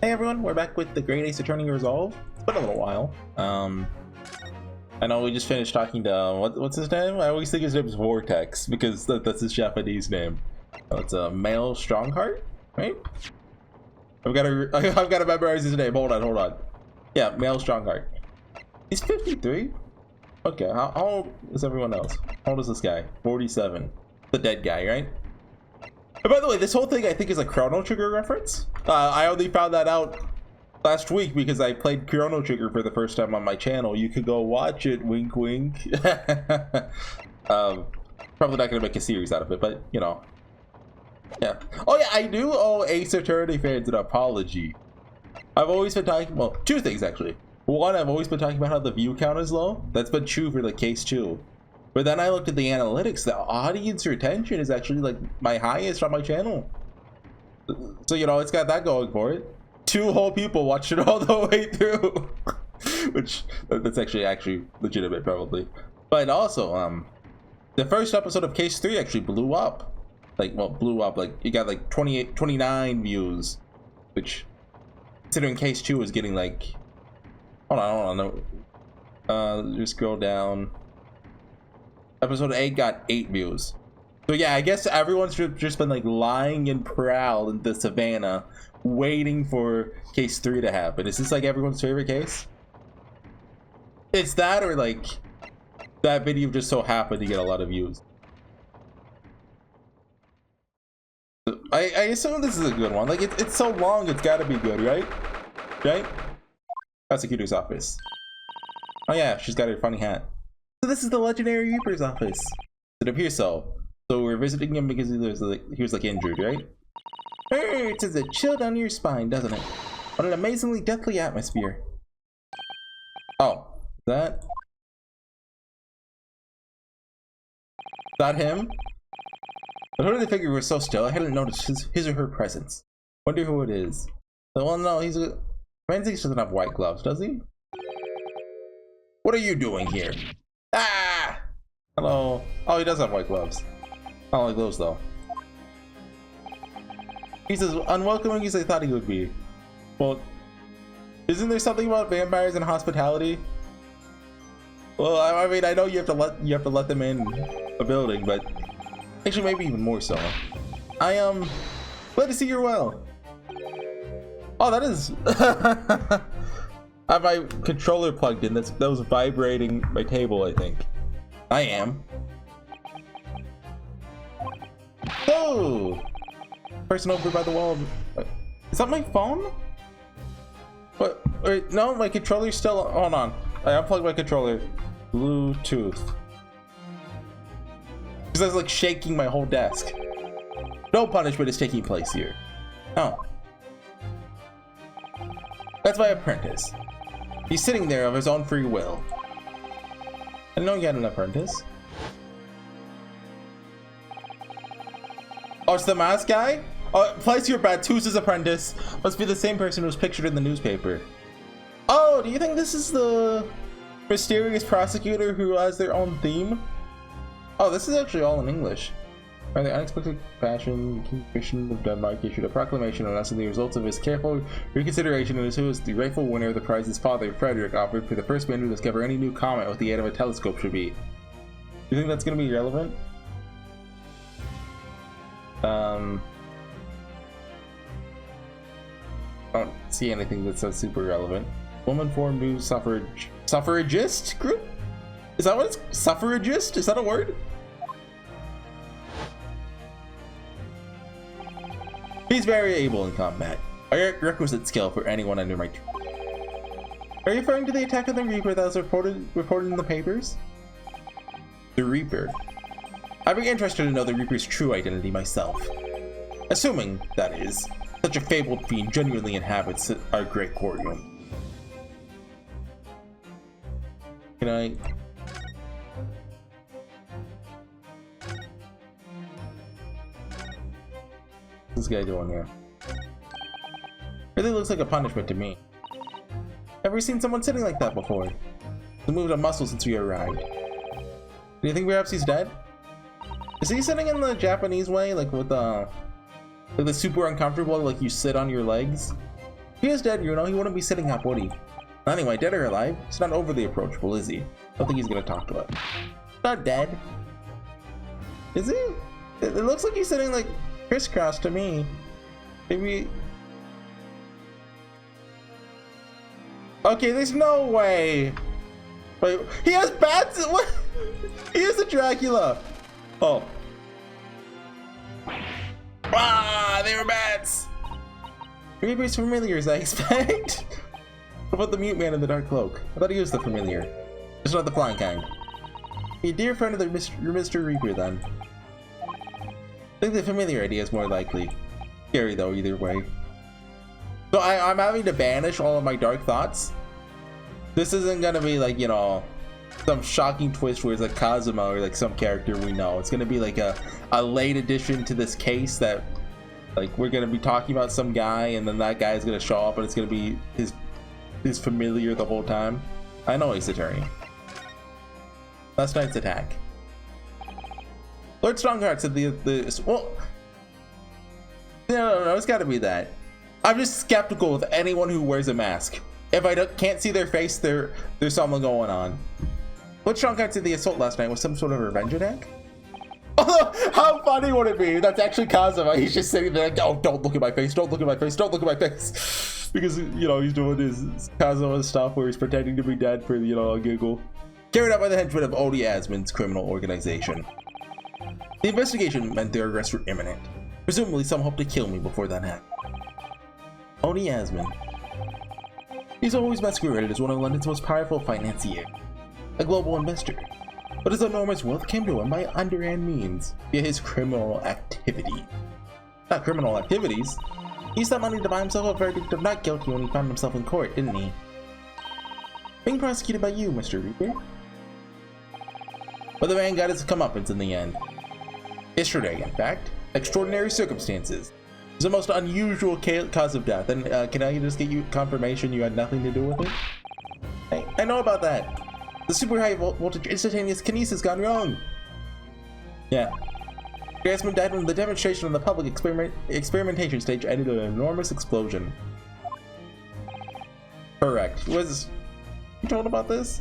Hey everyone, we're back with the Great Ace Attorney Resolve. It's been a little while. I know we just finished talking to what's his name? I always think his name is Vortex because that's his Japanese name. It's a male Strongheart, right? I've got to memorize his name. Hold on. Yeah, male Strongheart. He's 53. Okay, how old is everyone else? How old is this guy? 47. The dead guy, right? And by the way, this whole thing I think is a Chrono Trigger reference. I only found that out last week because I played Chrono Trigger for the first time on my channel. You could go watch it, wink wink. Probably not gonna make a series out of it, but you know. Yeah. Oh yeah, I do owe Ace Attorney fans an apology. I've always been talking, well, two things actually. One, I've always been talking about how the view count is low. That's been true for like case 2. But then I looked at the analytics, the audience retention is actually like my highest on my channel. So, you know, it's got that going for it. 2 whole people watched it all the way through. Which, that's actually legitimate probably. But also, the first episode of case 3 actually blew up. Like, well, blew up, like, it got like 29 views. Which, considering case 2 was getting like, hold on, no. Just scroll down. Episode 8 got 8 views. So yeah, I guess everyone's just been like lying in prowl in the savannah, waiting for case 3 to happen. Is this like everyone's favorite case? It's that, or like that video just so happened to get a lot of views. I assume this is a good one. Like it's so long, it's gotta be good, right? Right? Prosecutor's office. Oh yeah, she's got her funny hat. So this is the legendary Reaper's office. It appears so. So we're visiting him because he was like injured, right? It sends a chill down your spine, doesn't it? What an amazingly deathly atmosphere. Oh, is that him? The hooded figure was so still, I hadn't noticed his or her presence. Wonder who it is. Well, no, Forensics doesn't have white gloves, does he? What are you doing here? Ah! Hello. Oh, he does have white gloves. Not like those though. He's as unwelcoming as I thought he would be. Well, isn't there something about vampires and hospitality? Well, I mean, I know you have to let them in a building, but actually maybe even more so. I glad to see you're well. Oh, that is. I have my controller plugged in. That was vibrating my table, I think. I am. Oh! Person over by the wall. Is that my phone? What? Wait, no, my controller's still. Hold on. I unplugged my controller. Bluetooth. Because I was like shaking my whole desk. No punishment is taking place here. Oh. That's my apprentice. He's sitting there of his own free will. I know you had an apprentice. Oh, it's the mask guy? Oh, place your bet. Who's his apprentice? Must be the same person who was pictured in the newspaper. Oh, do you think this is the mysterious prosecutor who has their own theme? Oh, this is actually all in English. By the unexpected passion, King Christian of Denmark issued a proclamation announcing the results of his careful reconsideration, and as who is the rightful winner of the prize his father, Frederick, offered for the first man to discover any new comet with the aid of a telescope should be. You think that's going to be relevant? I don't see anything that says super relevant. Woman formed new suffragist group? Is that what it's? Suffragist? Is that a word? He's very able in combat. A requisite skill for anyone under my Are you referring to the attack of the Reaper that was reported in the papers? The Reaper. I'd be interested to know the Reaper's true identity myself. Assuming, that is, such a fabled fiend genuinely inhabits our great courtroom. Can I... What's this guy doing here? Really looks like a punishment to me. Ever seen someone sitting like that before? He moved a muscle since we arrived. Do you think perhaps he's dead? Is he sitting in the Japanese way, like with the super uncomfortable, like you sit on your legs? If he is dead, you know, he wouldn't be sitting up, would he? Anyway, dead or alive, he's not overly approachable, is he? I don't think he's gonna talk to us. Not dead. Is he? It looks like he's sitting like crisscross to me. Maybe. Okay, there's no way. Wait, he has bats? What? He is a Dracula. Oh. Ah, they were bats. Reaper's familiars, I expect. What about the mute man in the dark cloak? I thought he was the familiar. Just not the flying kind. Be a dear friend of your Mr. Reaper, then. I think the familiar idea is more likely. Scary, though, either way. So I'm having to banish all of my dark thoughts. This isn't gonna be like, you know, some shocking twist where it's like Kazuma or like some character we know. It's gonna be like a late addition to this case that, like, we're gonna be talking about some guy and then that guy is gonna show up and it's gonna be his familiar the whole time. I know he's attorney. Last night's attack. Lord Strongheart said well, no, it's gotta be that. I'm just skeptical of anyone who wears a mask. If I can't see their face, there's something going on. Lord Strongheart said the assault last night was some sort of revenge attack? Although, how funny would it be? That's actually Kazuma. He's just sitting there like, oh, don't look at my face, don't look at my face, don't look at my face. Because, you know, he's doing his Kazuma stuff where he's pretending to be dead for, you know, a giggle. Carried out by the henchmen of Odie Asmon's criminal organization. The investigation meant their arrests were imminent. Presumably, some hoped to kill me before that happened. Odie Asmon. He's always masqueraded as one of London's most powerful financiers, a global investor. But his enormous wealth came to him by underhand means, via his criminal activity. Not criminal activities. He used that money to buy himself a verdict of not guilty when he found himself in court, didn't he? Being prosecuted by you, Mr. Reaper. But the man got his comeuppance in the end. Yesterday, in fact. Extraordinary circumstances. It's the most unusual cause of death, and can I just get you confirmation you had nothing to do with it? Hey, I know about that. The super high voltage instantaneous kinesis gone wrong. Yeah. Asmon died when the demonstration on the public experimentation stage ended in an enormous explosion. Correct. Was you told about this?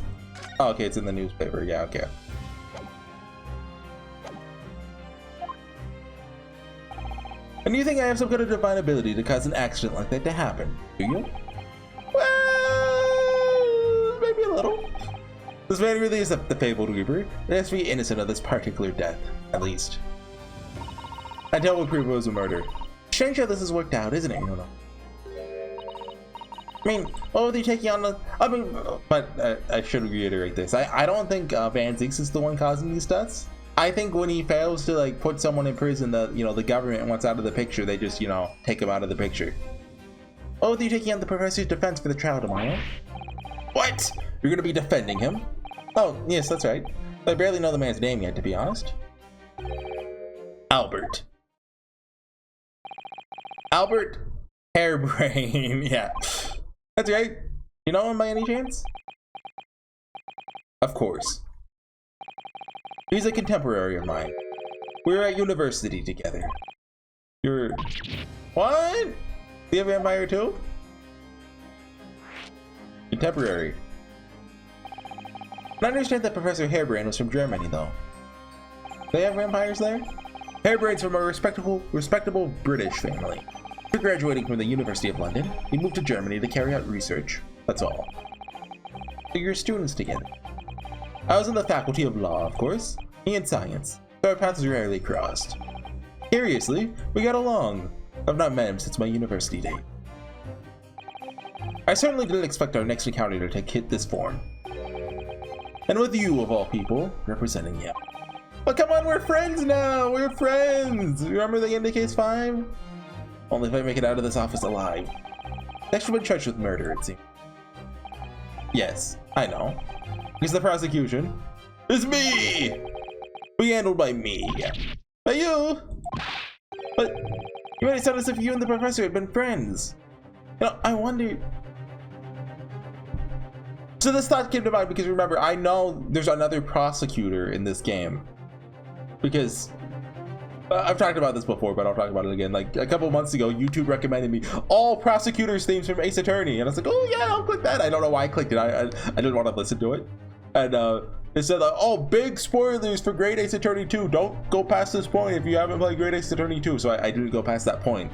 Oh, okay, it's in the newspaper. Yeah, okay. And you think I have some kind of divine ability to cause an accident like that to happen, do you? Well, maybe a little. This man really is the fabled Reaper. It has to be innocent of this particular death, at least. Until we prove it was a murder. Strange how this has worked out, isn't it? No. I mean, what were they taking on the... I mean, but I should reiterate this. I don't think Van Zieks is the one causing these deaths. I think when he fails to, like, put someone in prison, the government wants out of the picture, they just, you know, take him out of the picture. Oh, they're taking on the professor's defense for the trial tomorrow. What? You're gonna be defending him? Oh, yes, that's right. I barely know the man's name yet, to be honest. Albert. Albert Hairbrain, yeah. That's right. You know him by any chance? Of course. He's a contemporary of mine. We were at university together. You're... What? You a vampire too? Contemporary. I understand that Professor Hairbrain was from Germany, though. They have vampires there? Hairbrain's from a respectable British family. After graduating from the University of London, he moved to Germany to carry out research. That's all. So you're students together. I was in the Faculty of Law, of course. He in Science. So our paths rarely crossed. Curiously, we got along. I've not met him since my university days. I certainly didn't expect our next encounter to take this form. And with you, of all people, representing him. But come on, we're friends now! We're friends! Remember the end of case 5? Only if I make it out of this office alive. Next, we've been charged with murder, it seems. Yes, I know. Because the prosecution is me! Be handled by me. By you! But you made it sound as if you and the professor had been friends. You know, I wonder... So this thought came to mind because remember, I know there's another prosecutor in this game. Because I've talked about this before, but I'll talk about it again. Like a couple months ago, YouTube recommended me all prosecutors themes from Ace Attorney, and I was like, oh yeah, I'll click that. I don't know why I clicked it. I didn't want to listen to it, and it said, oh, big spoilers for Great Ace Attorney 2. Don't go past this point if you haven't played Great Ace Attorney 2. So I didn't go past that point.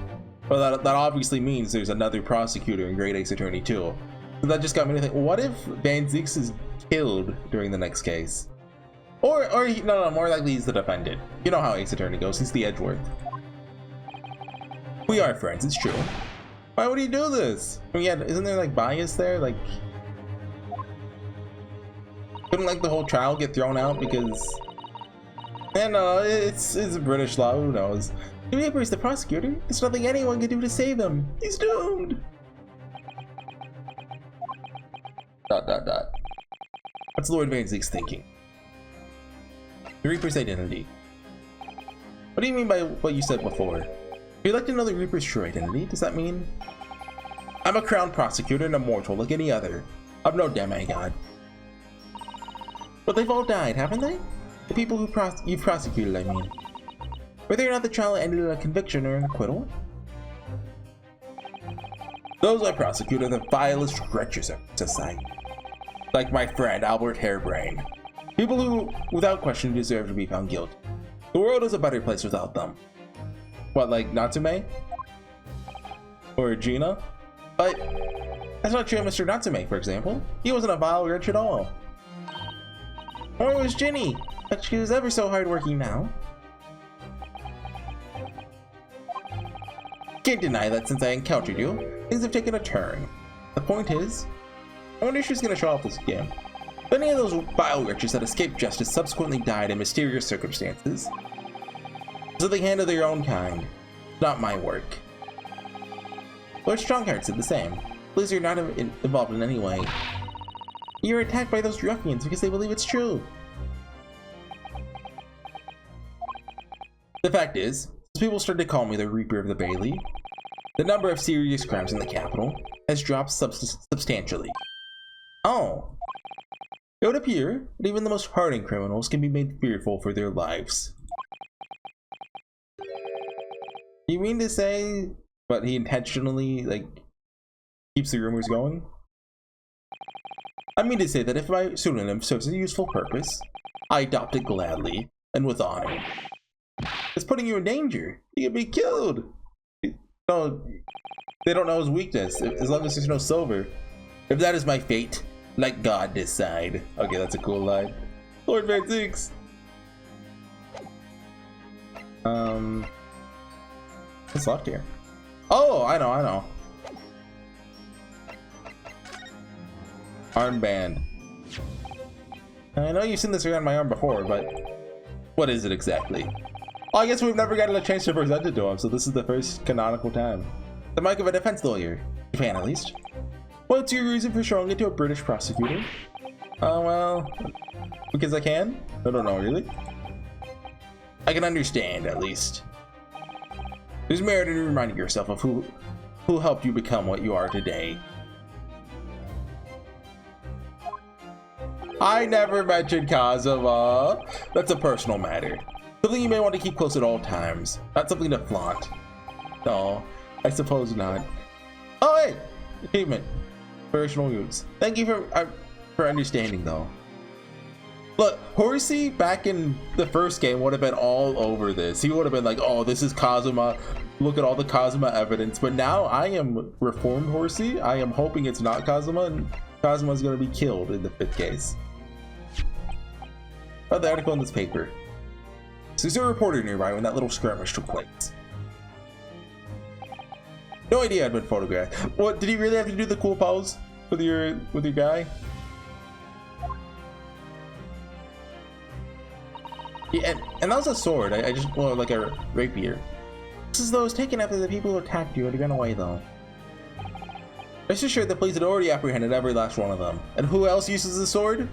But that obviously means there's another prosecutor in Great Ace Attorney 2. So that just got me to think, what if Van Zieks is killed during the next case? Or no, more likely he's the defendant. You know how Ace Attorney goes, he's the Edgeworth. We are friends, it's true. Why would he do this? I mean, yeah, isn't there like bias there? Like, couldn't like the whole trial get thrown out because, and it's British law, who knows? Newspaper is the prosecutor. There's nothing anyone can do to save him. He's doomed. ... What's Lord Van Zieks thinking? The Reaper's identity. What do you mean by what you said before? If you'd like to know the Reaper's true identity, does that mean I'm a crown prosecutor and a mortal like any other? I'm no demigod. But they've all died, haven't they? The people who you've prosecuted, I mean. Whether or not the trial ended in a conviction or an acquittal? Those I prosecute are the vilest wretches of society. Like my friend Albert Harebrain. People who, without question, deserve to be found guilty. The world is a better place without them. What, like Natsume? Or Gina? But that's not true of Mr. Natsume, for example. He wasn't a vile wretch at all. Or was Ginny, but she was ever so hardworking now. Can't deny that since I encountered you, things have taken a turn. The point is, I wonder if she's gonna show off this again. If any of those vile wretches that escaped justice subsequently died in mysterious circumstances, so they handle their own kind. Not my work. Lord Strongheart said the same. Please, you're not involved in any way. You're attacked by those ruffians because they believe it's true. The fact is, as people started to call me the Reaper of the Bailey, the number of serious crimes in the capital has dropped substantially. Oh. It would appear that even the most hardened criminals can be made fearful for their lives. You mean to say, but he intentionally, like, keeps the rumors going? I mean to say that if my pseudonym serves a useful purpose, I adopt it gladly and with honor. It's putting you in danger. You can be killed. No, they don't know his weakness. As long as there's no silver. If that is my fate, let God decide. Okay, that's a cool line. Lord Van Zieks. What's left here? Oh, I know. Armband. I know you've seen this around my arm before, but what is it exactly? Well, I guess we've never gotten a chance to present it to him, so this is the first canonical time. The mark of a defense lawyer. Japan, at least. What's your reason for showing it to a British prosecutor? Well, because I can? I don't know, really. I can understand, at least. There's merit in reminding yourself of who helped you become what you are today. I never mentioned Kazuma. That's a personal matter. Something you may want to keep close at all times. Not something to flaunt. No, I suppose not. Oh, hey! Achievement. Personal use. Thank you for understanding, though. Look, Horsey back in the first game would have been all over this. He would have been like, oh, this is Kazuma. Look at all the Kazuma evidence. But now I am reformed Horsey. I am hoping it's not Kazuma, and Kazuma's going to be killed in the 5th case. Read the article in this paper. So there's a reporter nearby when that little skirmish took place. No idea I'd been photographed. What, did he really have to do the cool pose with your guy? Yeah, and that was a sword. I just, well, like a rapier. This is those taken after the people who attacked you had gone away, though. Rest assured the police had already apprehended every last one of them. And who else uses the sword?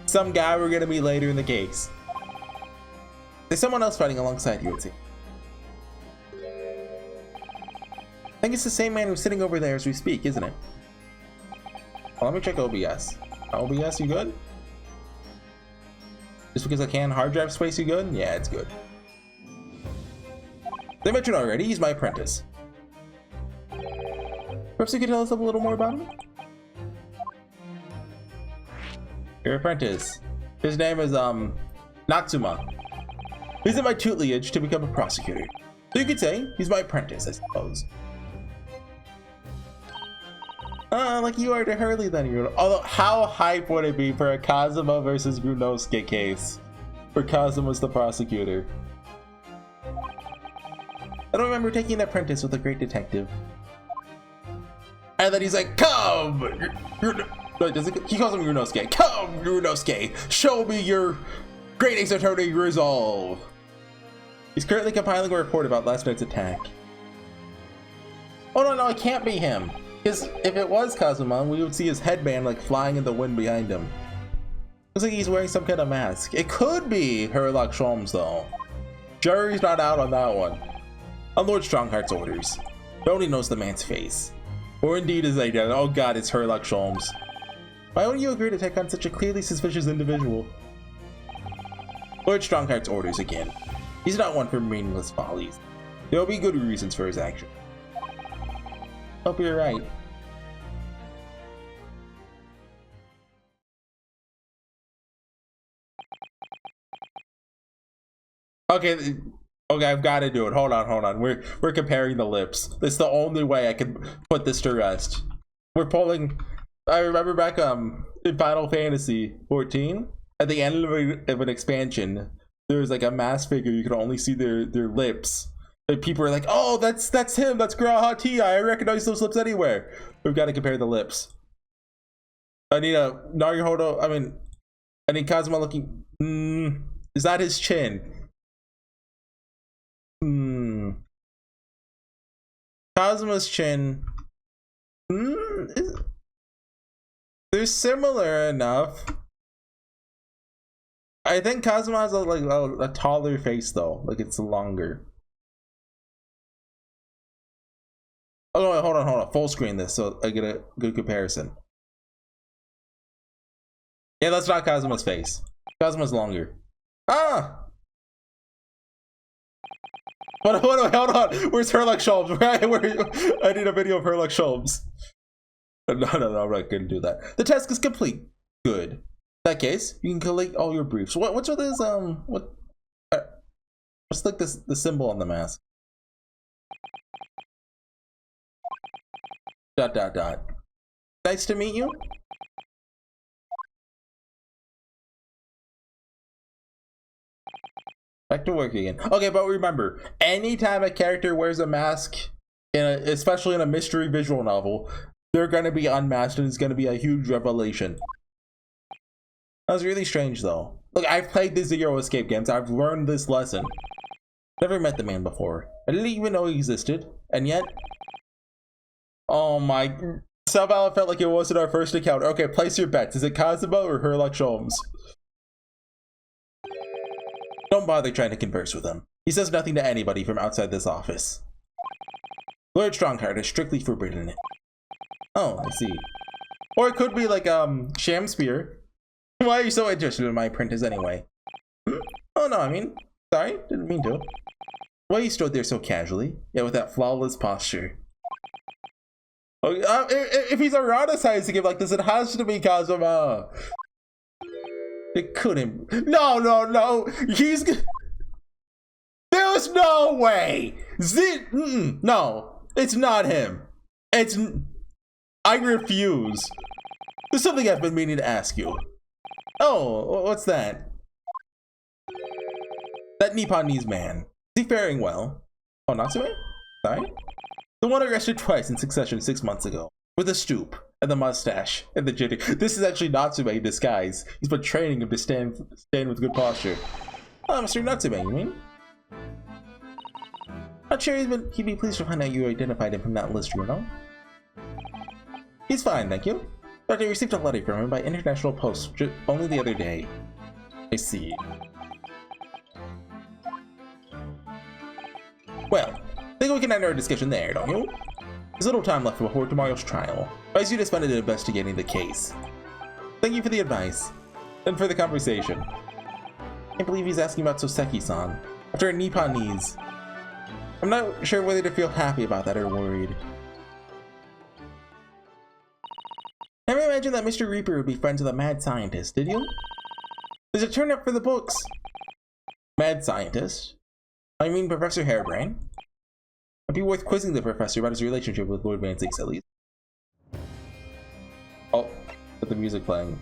Some guy we're gonna meet later in the case. There's someone else fighting alongside you, it seems. I think it's the same man who's sitting over there as we speak, isn't it? Well, let me check OBS. OBS, you good? Just because I can hard drive space, you good? Yeah, it's good. They mentioned already, he's my apprentice. Perhaps you could tell us a little more about him? Your apprentice. His name is, Natsuma. He's in my tutelage to become a prosecutor. So you could say he's my apprentice, I suppose. Like you are to Hurley then. Although, how hype would it be for a Kazuma versus Grunosuke case? Where Kazuma's the prosecutor. I don't remember taking an apprentice with a great detective. And then he's like, come! He calls him Grunosuke. Come, Grunosuke! Show me your great ace attorney resolve! He's currently compiling a report about last night's attack. Oh no, it can't be him! Because if it was Kazuma, we would see his headband like flying in the wind behind him. Looks like he's wearing some kind of mask. It could be Herlock Sholmes though. Jury's not out on that one. On Lord Strongheart's orders. Nobody knows the man's face. Or indeed his identity. Oh god, it's Herlock Sholmes. Why would you agree to take on such a clearly suspicious individual? Lord Strongheart's orders again. He's not one for meaningless follies. There will be good reasons for his action. Hope you're right. Okay, I've got to do it. Hold on. We're comparing the lips. It's the only way I can put this to rest. We're pulling. I remember back in Final Fantasy 14, at the end of an expansion, there was like a mask figure. You could only see their lips. And people are like, "Oh, that's him. That's Grahati. I recognize those lips anywhere." We've got to compare the lips. I need a Naruhodo. I need Kazuma looking. Is that his chin? Kazuma's chin. They're similar enough. I think Kazuma has a taller face though. Like it's longer. Oh wait, hold on. Full screen this so I get a good comparison. Yeah, that's not Kazuma's face. Kazuma's longer. Ah! Hold on. Where's Herlock Sholmes? I need a video of Herlock Sholmes. No, I'm not gonna do that. The task is complete. Good. In that case, you can collect all your briefs. What's with this? What's like the symbol on the mask? ... Nice to meet you. Back to work again. Okay, but remember, anytime a character wears a mask, especially in a mystery visual novel, they're going to be unmasked and it's going to be a huge revelation. That was really strange though. Look, I've played the Zero Escape games. I've learned this lesson. Never met the man before. I didn't even know he existed. And yet... Oh my... Somehow it felt like it wasn't our first encounter. Okay, place your bets. Is it Kazuma or Herlock Sholmes? Don't bother trying to converse with him. He says nothing to anybody from outside this office. Lord Strongheart has strictly forbidden it. Oh, I see. Or it could be like, Shamspear. Why are you so interested in my apprentice anyway? Oh no, sorry, didn't mean to. Why you stood there so casually, yet with that flawless posture? If he's eroticizing him like this, it has to be Kazuma. It couldn't. No. There's no way. No, it's not him. I refuse. There's something I've been meaning to ask you. Oh, what's that? That Nipponese man. Is he faring well? Oh, Natsume? Sorry? The one arrested twice in succession 6 months ago. With a stoop, and the mustache, and the jitty. This is actually Natsume in disguise. He's been training him to stand with good posture. Oh, Mr. Natsume, you mean? Not sure he'd be pleased to find out you identified him from that list, you know? He's fine, thank you. But I received a letter from him by international post only the other day. I see. Well, I think we can end our discussion there, don't you? There's little time left before tomorrow's trial. I advise you to spend it investigating the case. Thank you for the advice, and for the conversation. I can't believe he's asking about Soseki-san. After a Nipponese. I'm not sure whether to feel happy about that or worried. Never imagined that Mr. Reaper would be friends with a mad scientist, did you? There's a turn up for the books. Mad scientist? I mean Professor Hairbrain. It'd be worth quizzing the professor about his relationship with Lord Van Six at least. Oh, with the music playing.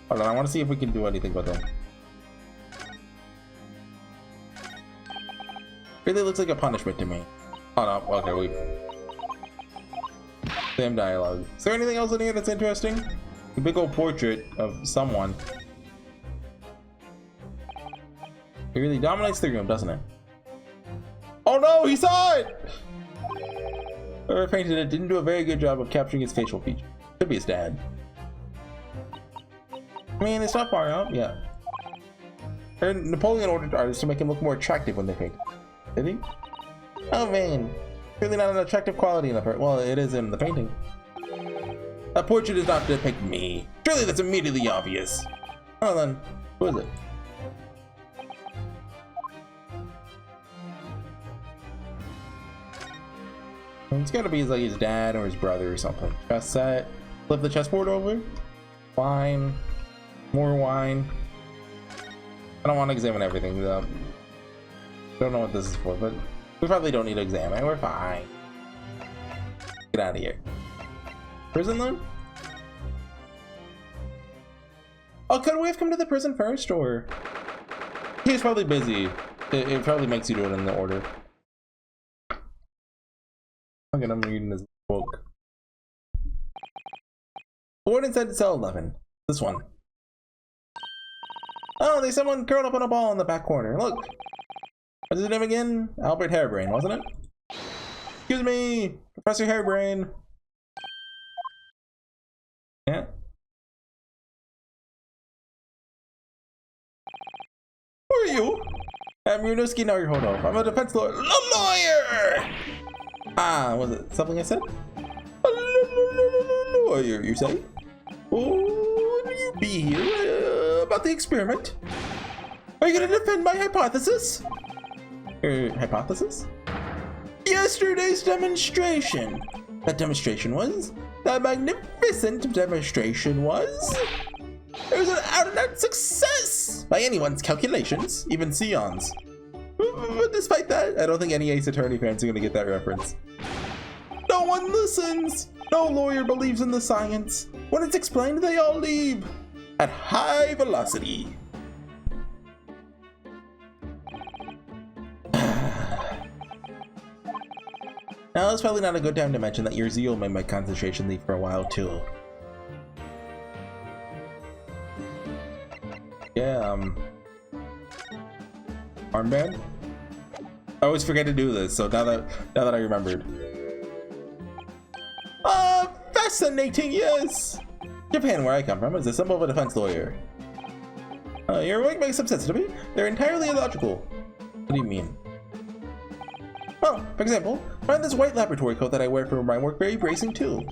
Hold on, I want to see if we can do anything with them. Really looks like a punishment to me. Oh no, okay, we... Same dialogue. Is there anything else in here that's interesting? A big old portrait of someone. It really dominates the room, doesn't it? Oh no, he saw it! Whoever painted it didn't do a very good job of capturing his facial features. Could be his dad. I mean, it's not far out, yeah. Napoleon ordered artists to make him look more attractive when they paint. Did he? Oh man, really not an attractive quality in the part. Well, it is in the painting. That portrait does not depict me. Surely that's immediately obvious. Oh then, who is it? It's gotta be like his dad or his brother or something. Chess set. Flip the chessboard over. Wine. More wine. I don't want to examine everything though. Don't know what this is for, but we probably don't need to examine. We're fine. Get out of here. Prison loan? Oh, could we have come to the prison first, or he's probably busy. It probably makes you do it in the order. Okay, I'm reading this book. Warden said cell 11. This one. Oh, there's someone curled up on a ball in the back corner. Look. What's his name again? Albert Hairbrain, wasn't it? Excuse me, Professor Hairbrain. Yeah. Who are you? I'm Runoski. Now you're hold up. I'm a defense lawyer. A lawyer! Ah, was it something I said? A lawyer, you say? Oh, will you be here about the experiment? Are you gonna defend my hypothesis? Hypothesis? Yesterday's demonstration. That demonstration was? That magnificent demonstration was? It was an out-and-out success! By anyone's calculations, even Sion's. But despite that, I don't think any Ace Attorney fans are gonna get that reference. No one listens! No lawyer believes in the science. When it's explained, they all leave. At high velocity. Now, it's probably not a good time to mention that your zeal made my concentration leave for a while, too. Yeah, armband? I always forget to do this, so now that I remembered. Fascinating, yes! Japan, where I come from, is the symbol of a defense lawyer. Your work makes some sense to me. They're entirely illogical. What do you mean? Well, for example, I find this white laboratory coat that I wear for my work very bracing too.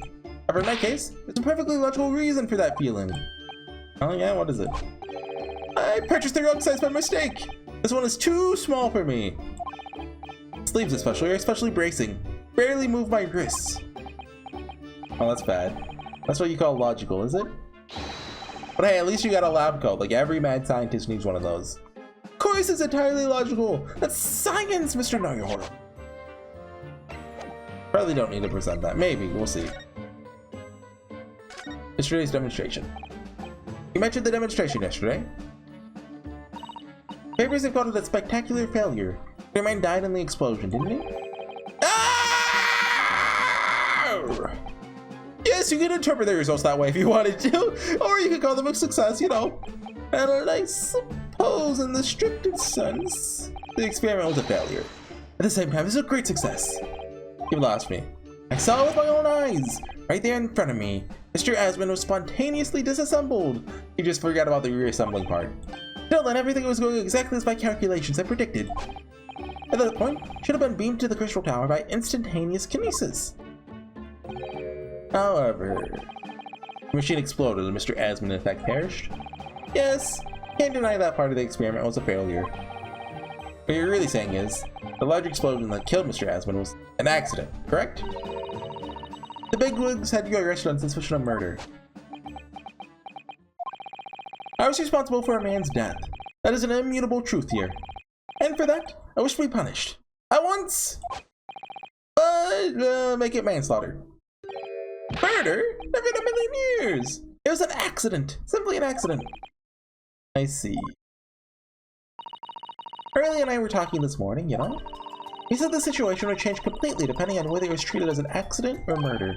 However, in my case, there's a perfectly logical reason for that feeling. Oh yeah, what is it? I purchased the wrong size by mistake. This one is too small for me. Sleeves especially are especially bracing. Barely move my wrists. Oh, that's bad. That's what you call logical, is it? But hey, at least you got a lab coat. Like every mad scientist needs one of those. Of course it's entirely logical. That's science, Mr. Know Your Horror. Probably don't need to present that. Maybe, we'll see. Yesterday's demonstration. You mentioned the demonstration yesterday. Papers have called it a spectacular failure. Your man died in the explosion, didn't he? Ah! Yes, you can interpret the results that way if you wanted to, or you could call them a success, you know. And I suppose in the strictest sense, the experiment was a failure. At the same time, it's a great success. You lost me. I saw it with my own eyes, right there in front of me. Mr. Asman was spontaneously disassembled. He just forgot about the reassembling part. Till then, everything was going exactly as my calculations had predicted. At that point, should have been beamed to the Crystal Tower by instantaneous kinesis. However, the machine exploded and Mr. Asman in fact perished. Yes, can't deny that part of the experiment was a failure. What you're really saying is, the large explosion that killed Mr. Asman was an accident, correct? The bigwigs had you arrested on suspicion of murder. I was responsible for a man's death. That is an immutable truth here. And for that, I wish to be punished. At once! But, make it manslaughter. Murder? Never in a million years! It was an accident. Simply an accident. I see. Hurley and I were talking this morning, you know? He said the situation would change completely depending on whether it was treated as an accident or murder.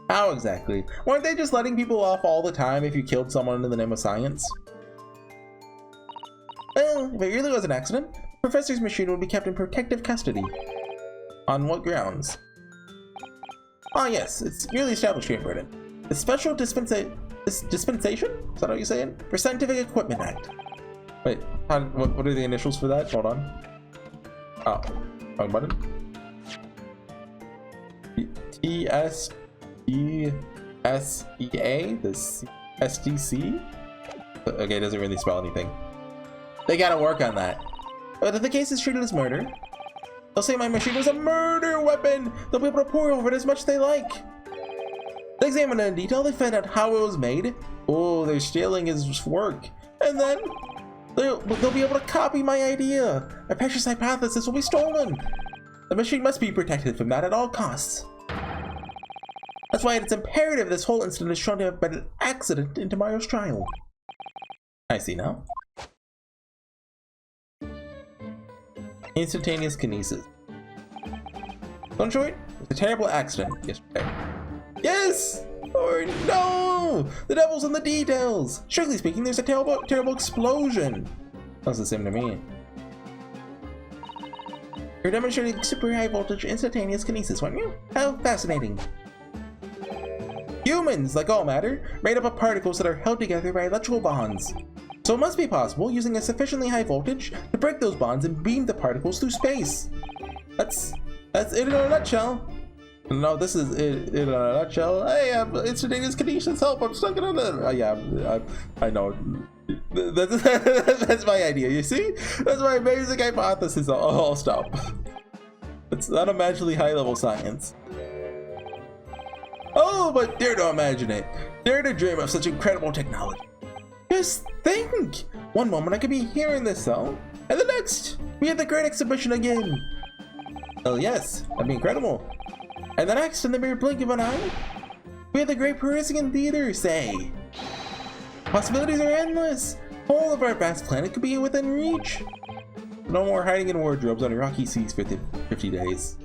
How exactly? Weren't they just letting people off all the time if you killed someone in the name of science? Well, if it really was an accident, the professor's machine would be kept in protective custody. On what grounds? Ah yes, it's merely established here in Britain. The Special Dispensation? Is that how you say it? For Scientific Equipment Act. Wait, what are the initials for that? Hold on. Oh, wrong button. TSDSEA? This SDC? Okay, it doesn't really spell anything. They gotta work on that. But if the case is treated as murder, they'll say my machine was a murder weapon! They'll be able to pour over it as much as they like! They examine it in detail, they find out how it was made. Oh, they're stealing his work. And then they'll be able to copy my idea. My precious hypothesis will be stolen. The machine must be protected from that at all costs. That's why it's imperative this whole incident is shown to have been an accident in tomorrow's trial. I see now. Instantaneous kinesis. Don't show it? It's a terrible accident yesterday. Yes! Or no! The devil's in the details! Strictly speaking, there's a terrible explosion! Sounds the same to me. You're demonstrating super high voltage instantaneous kinesis, weren't you? How fascinating. Humans, like all matter, made up of particles that are held together by electrical bonds. So it must be possible, using a sufficiently high voltage, to break those bonds and beam the particles through space. That's it in a nutshell. No, this is it in a nutshell. Hey, instantaneous kinesis, help, I'm stuck in a... yeah, I know. That's my idea, you see? That's my amazing hypothesis. I'll stop. It's not a magically high-level science. Oh, but dare to imagine it. Dare to dream of such incredible technology. Just think! One moment I could be here in this cell, and the next, we have the great exhibition again. Oh yes, that'd be incredible. And the next, in the mere blink of an eye, we have the great Parisian theater, say. Possibilities are endless. The whole of our vast planet could be within reach. No more hiding in wardrobes on rocky seas for 50 days.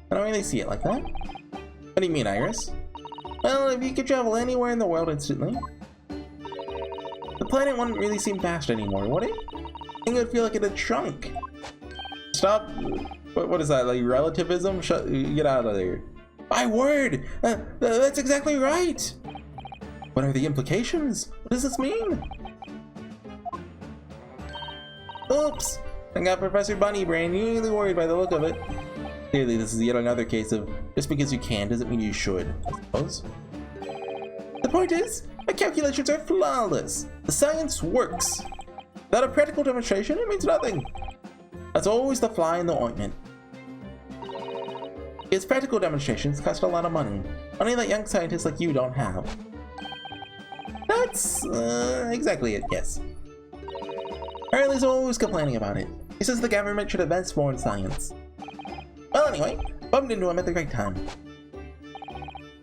I don't really see it like that. What do you mean, Iris? Well, if you could travel anywhere in the world instantly, the planet wouldn't really seem vast anymore, would it? I think it would feel like it had shrunk. Stop. What is that, like relativism? Get out of there. My word! That's exactly right! What are the implications? What does this mean? Oops! I got Professor Bunnybrain really worried by the look of it. Clearly, this is yet another case of just because you can doesn't mean you should, I suppose. The point is, my calculations are flawless. The science works. Without a practical demonstration, it means nothing. That's always the fly in the ointment. Because practical demonstrations cost a lot of money. Money that young scientists like you don't have. That's exactly it, yes. Harley's always complaining about it. He says the government should invest more in science. Well, anyway, bumped into him at the right time.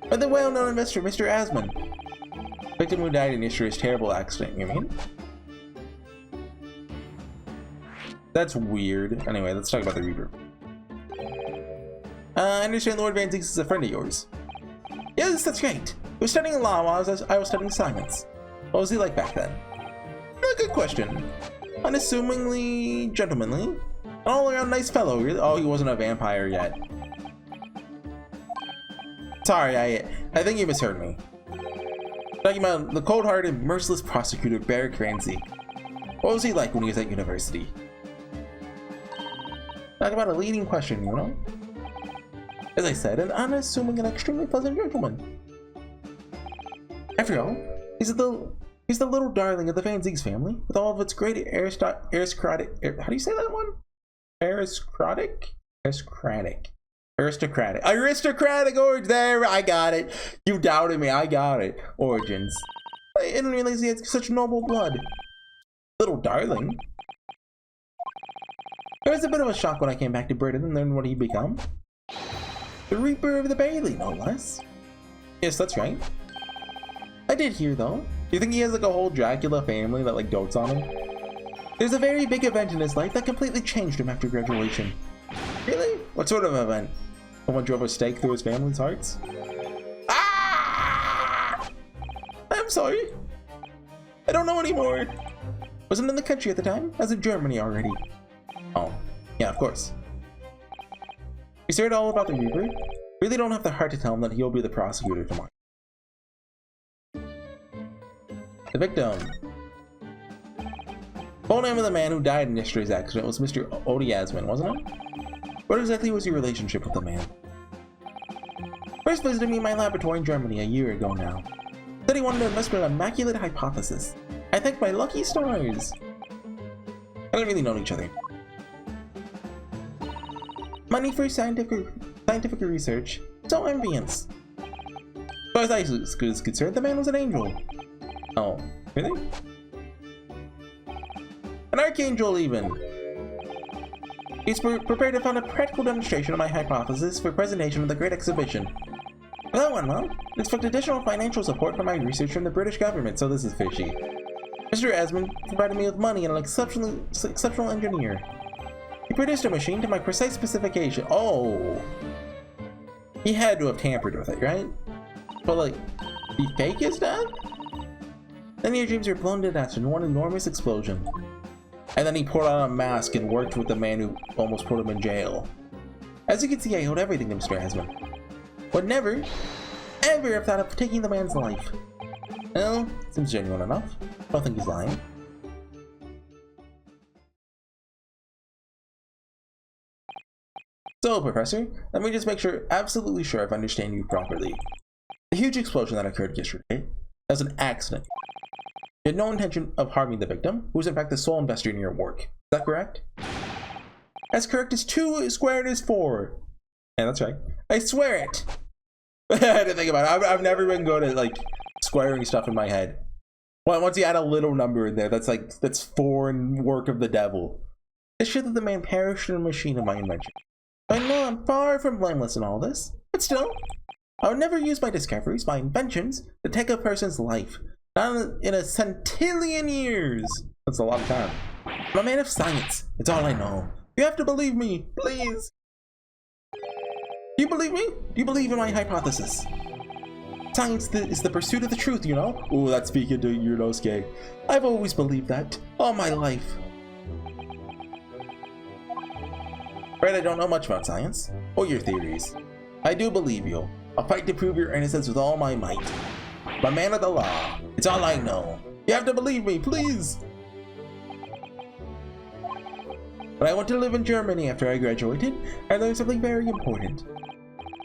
But the well-known investor, Mr. Asman. Victim who died in yesterday's terrible accident, you mean? That's weird. Anyway, let's talk about the Reaper. I understand Lord Van Zieks is a friend of yours. Yes, that's right. He was studying law while I was studying science. What was he like back then? Good question. Unassumingly gentlemanly. An all-around nice fellow, really. Oh, he wasn't a vampire yet. Sorry, I think you misheard me. Talking about the cold-hearted, merciless prosecutor Barrick Van Zieks. What was he like when he was at university? Talk about a leading question, you know? As I said, an unassuming and extremely pleasant gentleman. After all, he's He's the little darling of the Van Ziegs family, with all of its great aristocratic. How do you say that one? Aristocratic origins. There, I got it. You doubted me. I got it. Origins. I didn't realize he had such noble blood. Little darling. It was a bit of a shock when I came back to Britain and learned what he'd become. The Reaper of the Bailey, no less. Yes, that's right. I did hear, though. Do you think he has like a whole Dracula family that like dotes on him? There's a very big event in his life that completely changed him after graduation. Really? What sort of event? Someone drove a stake through his family's hearts? Ah! I'm sorry. I don't know anymore. Wasn't in the country at the time. I was in Germany already. Oh, yeah, of course. He's heard all about the Reaper. Really don't have the heart to tell him that he'll be the prosecutor tomorrow. The victim. Full name of the man who died in yesterday's accident was Mr. Odiasman, wasn't it? What exactly was your relationship with the man? First visited me in my laboratory in Germany a year ago now. Said he wanted to invest in an immaculate hypothesis. I thank my lucky stars. I didn't really know each other. Money for scientific research. So envious. As far as I was concerned, the man was an angel. Oh, really? An archangel, even. He's prepared to fund a practical demonstration of my hypothesis for presentation at the Great Exhibition. That went well. Expect additional financial support for my research from the British government, so this is fishy. Mr. Asmund provided me with money and an exceptional engineer. He produced a machine to my precise specification. Oh! He had to have tampered with it, right? But like, he fake his death? Then your dreams were blown to death in one enormous explosion. And then he put on a mask and worked with the man who almost put him in jail. As you can see, I owed everything to Mr. Asmund. Would never, ever have thought of taking the man's life. Well, seems genuine enough. I don't think he's lying. So, Professor, let me just make sure, absolutely sure I understand you properly. The huge explosion that occurred yesterday was an accident. You had no intention of harming the victim, who was in fact the sole investor in your work. Is that correct? As correct as 2 squared is 4. Yeah, that's right. I swear it! I had to think about it. I've never been good at like squaring stuff in my head. Once you add a little number in there, that's foreign work of the devil. It's true that the man perished in a machine of my invention. I know I'm far from blameless in all this, but still, I would never use my discoveries, my inventions, to take a person's life. Not in a centillion years. That's a lot of time. I'm a man of science. It's all I know. You have to believe me, please. Do you believe me? Do you believe in my hypothesis? Science is the pursuit of the truth, you know? Ooh, that's speaking to Yunosuke. I've always believed that. All my life. Right, I don't know much about science, or your theories. I do believe you. I'll fight to prove your innocence with all my might. I'm a man of the law. It's all I know. You have to believe me, please. But I want to live in Germany after I graduated, I learned something very important.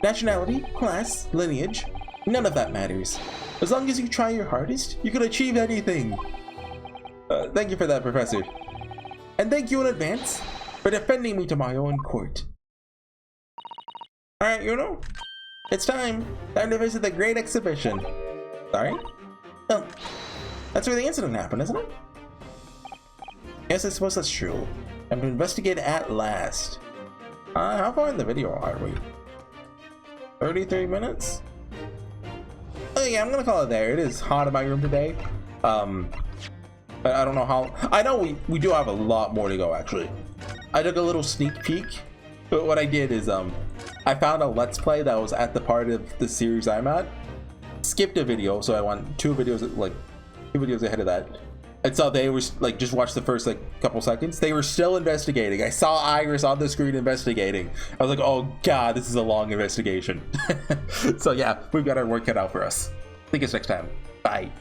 Nationality, class, lineage, none of that matters. As long as you try your hardest, you can achieve anything. Thank you for that, Professor. And thank you in advance for defending me tomorrow in court. Alright, Yuno. It's time. Time to visit the Great Exhibition. Sorry? Oh, that's where the incident happened, isn't it? Yes, I suppose that's true. Time to investigate at last. How far in the video are we? 33 minutes? Oh yeah, I'm gonna call it there. It is hot in my room today. I don't know how. I know we do have a lot more to go, actually. I took a little sneak peek, but what I did is I found a Let's Play that was at the part of the series I'm at. Skipped a video, so I want 2 videos ahead of that. And so they were like, just watch the first like couple seconds. They were still investigating. I saw Iris on the screen investigating. I was like, oh god, this is a long investigation. So yeah, we've got our work cut out for us. See you guys next time. Bye.